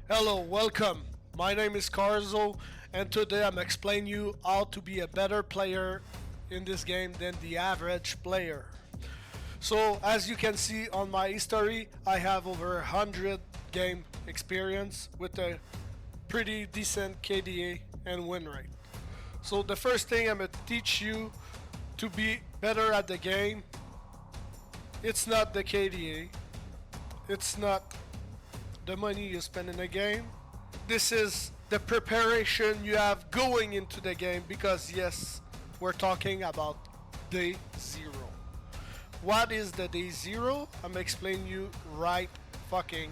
Hello, welcome. My name is Carzo, and today I'm explaining you how to be a better player in this game than the average player. So, as you can see on my history, I have over 100 game experience with a pretty decent KDA and win rate. So, the first thing I'm gonna teach you to be better at the game, it's not the KDA, it's not the money you spend in the game. This is the preparation you have going into the game because yes, we're talking about day zero. What is the day zero? I'm explaining you right fucking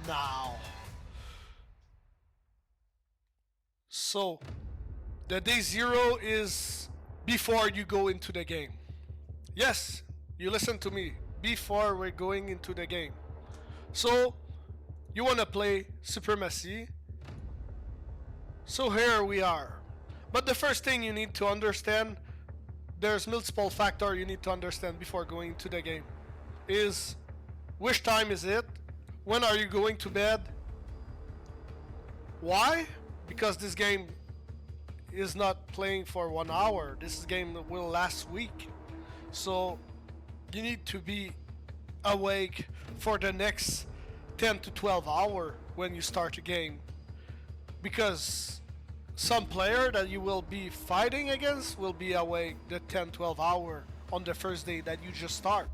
now. So, the day zero is before you go into the game. Yes, you listen to me. Before we're going into the game. So, you want to play Supremacy. So here we are. But the first thing you need to understand, there's multiple factors you need to understand before going to the game. Is which time is it? When are you going to bed? Why? Because this game is not playing for 1 hour. This game will last week. So you need to be awake for the next 10 to 12 hours when you start a game. Because some player that you will be fighting against will be awake the 10-12 hour on the first day that you just start.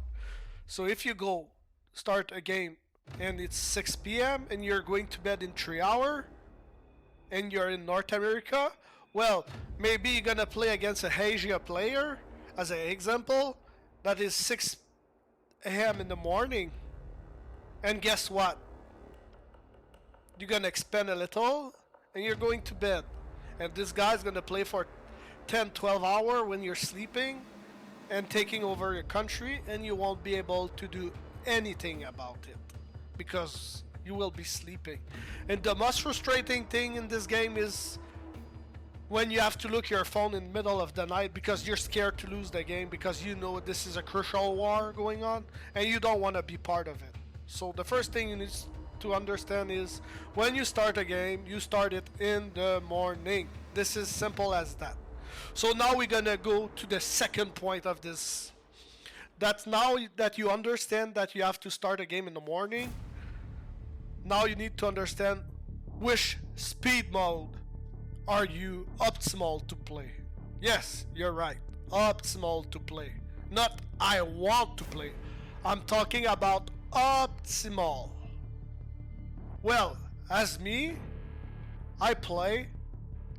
So if you go start a game and it's 6 p.m. and you're going to bed in 3 hours and you're in North America, well, maybe you're gonna play against a Asia player as an example that is 6 a.m. in the morning, and guess what, you're gonna expand a little and you're going to bed, and this guy's gonna play for 10-12 hours when you're sleeping and taking over your country, and you won't be able to do anything about it because you will be sleeping. And the most frustrating thing in this game is when you have to look your phone in the middle of the night because you're scared to lose the game because you know this is a crucial war going on and you don't want to be part of it. So the first thing you need to understand is when you start a game, you start it in the morning. This is simple as that. So now we're gonna go to the second point of this. That's now that you understand that you have to start a game in the morning. Now you need to understand which speed mode are you optimal to play. Yes, you're right. Optimal to play. Not I want to play. I'm talking about optimal. Well, as me, I play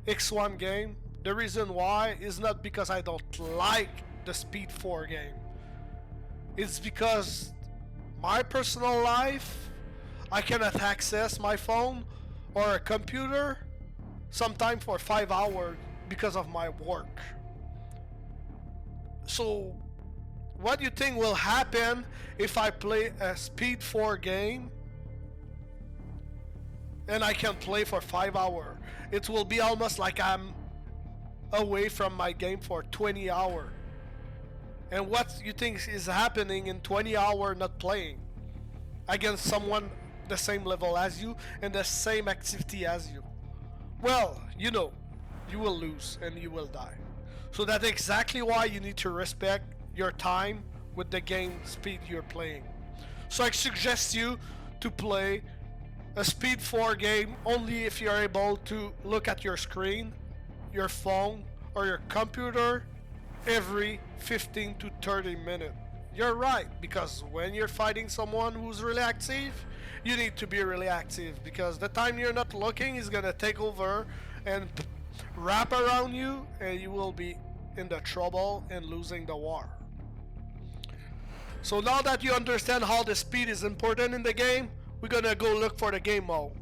X1 game. The reason why is not because I don't like the Speed 4 game. It's because my personal life, I cannot access my phone or a computer sometime for 5 hours because of my work. So what do you think will happen if I play a Speed 4 game and I can play for 5 hours? It will be almost like I'm away from my game for 20 hours. And what you think is happening in 20 hours not playing against someone the same level as you and the same activity as you? Well, you know, you will lose and you will die. So that's exactly why you need to respect your time with the game speed you're playing. So I suggest you to play a Speed 4 game only if you're able to look at your screen, your phone, or your computer every 15 to 30 minutes. You're right, because when you're fighting someone who's really active, you need to be really active because the time you're not looking is gonna take over and wrap around you, and you will be in the trouble and losing the war. So now that you understand how the speed is important in the game, we're gonna go look for the game mode.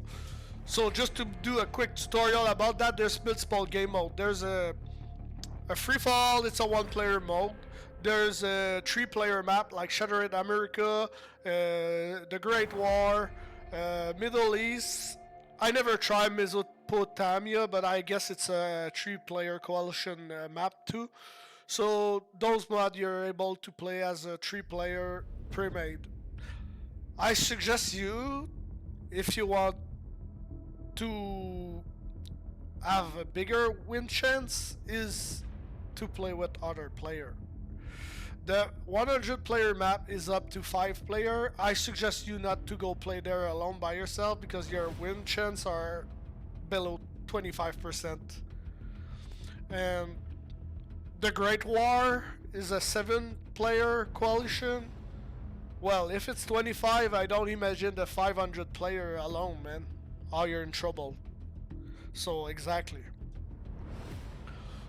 So just to do a quick tutorial about that, there's multiple game mode. There's a free fall, it's a one player mode. There's a 3-player map like Shattered America, the Great War, Middle East. I never tried Mesopotamia, but I guess it's a 3-player coalition map too. So those mods you're able to play as a 3-player pre-made. I suggest you, if you want to have a bigger win chance is to play with other player. The 100 player map is up to 5 player. I suggest you not to go play there alone by yourself because your win chance are below 25%. And the Great War is a 7 player coalition. Well, if it's 25, I don't imagine the 500 player alone, man. Oh, you're in trouble. So, exactly.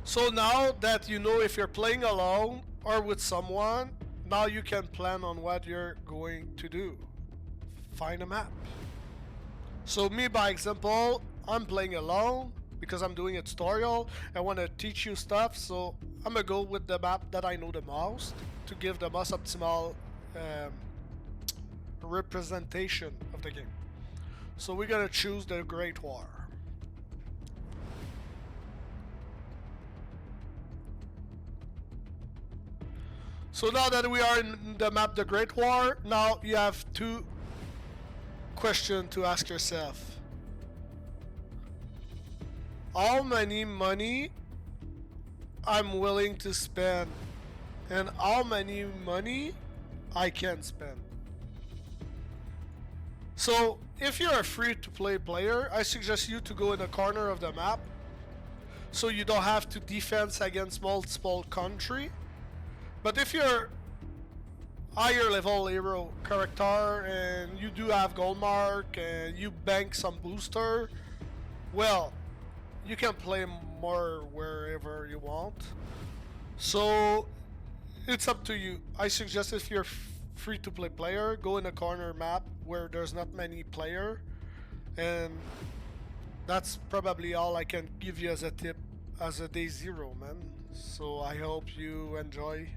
So now that you know if you're playing alone or with someone, now you can plan on what you're going to do. Find a map. So me, by example, I'm playing alone because I'm doing a tutorial. I want to teach you stuff, so I'm gonna go with the map that I know the most to give the most optimal representation of the game. So we're gonna choose the Great War. So now that we are in the map the Great War, now you have 2 questions to ask yourself. How many money I'm willing to spend and how many money I can spend. So if you're a free-to-play player, I suggest you to go in the corner of the map so you don't have to defense against multiple country. But if you're higher level hero character and you do have gold mark and you bank some booster, well, you can play more wherever you want. So it's up to you. I suggest if you're free to play player, go in a corner map where there's not many player, and that's probably all I can give you as a tip as a day 0, man. So I hope you enjoy